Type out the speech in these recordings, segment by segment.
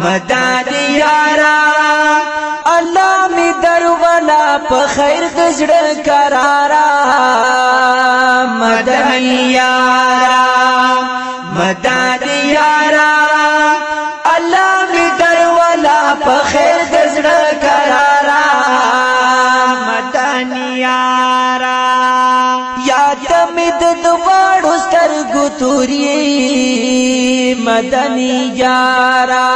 مدانی یارا الله می درولا په خیر دزړه قرارا مدانی یارا مدانی یارا الله می درولا په خیر دزړه قرارا مدانی یارا یاد می د دوړو سترګو توري مدانی یارا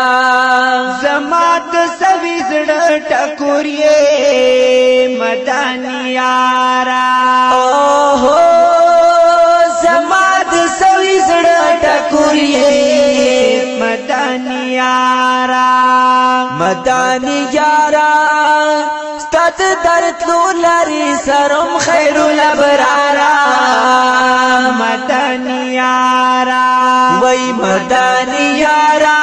زمات سوي زړه ټکوري مدانی یارا اوه زمات سوي زړه ټکوري مدانی یارا مدانی یارا ستاد درد لوري سرم خیر الابرارا مدانی یارا وای مدانی یارا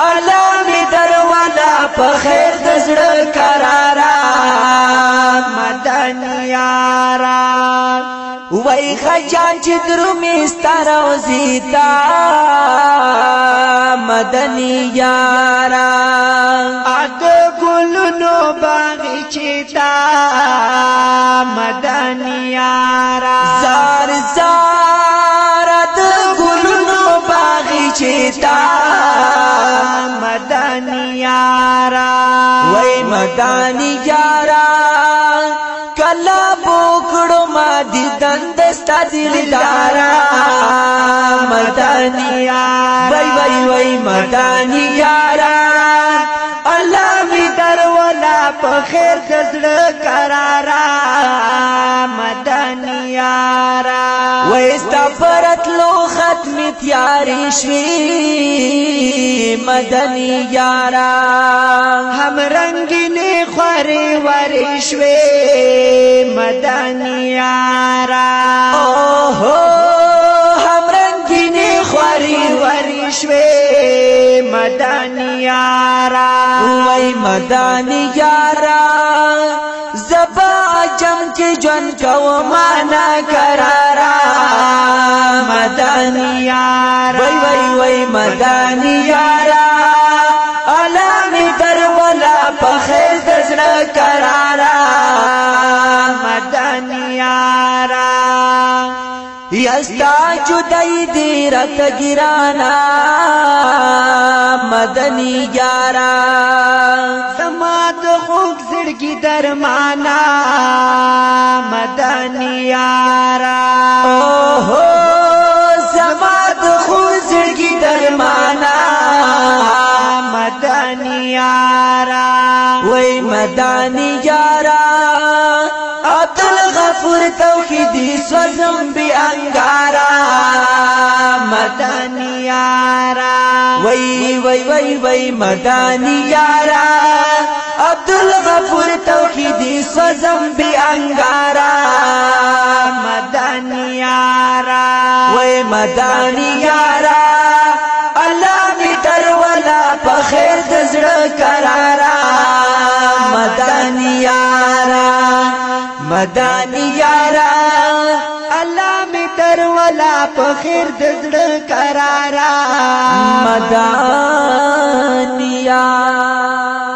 الله می درولا په خیر دزړه قرارا مدانی یارا وای خجان چې درومي ستاره وزیتا مدانی یارا اګ ګلونو باغی چیتا مدانی یارا زار زار د ګلونو باغی چیتا مدانی یارا وای مدانی یارا کلا بوکړو ما دي دندستا دلدارا مدانی یارا وای وای وای مدانی یارا الله می درولا په خیر دزړه قرارا مدانی یارا وای ستا پرتلو ختم تیاری شوی مدانی یارا هم رنگینه خواري وری شوی مدانی یارا اوه هم رنگینه خواري وری شوی مدانی یارا وای مدانی یارا زبا جم کې جون کو معنا قرارا مدانی یارا وای وای وای مدانی یارا علامه دربلا په خیر دزړه قرارا مدانی یارا یستا جدای دی رت گرانا مدانی یارا سمات خوک زړګي درمانا مدانی یارا اوه سمات خوک زړګي درمانا مدانی یارا وای مدانی یارا عبدالغفور توحیدی سوزم بی انگارا مدانی یارا وای وای وای وای مدانی یارا عبدالغفور توحیدی سوزم بی انگارا مدانی یارا وای مدانی یارا الله می درولا په خیر دزړه قرارا مدانی یارا مدانی یارا الله می درولا په خیر دزړه قرارا مدانی یارا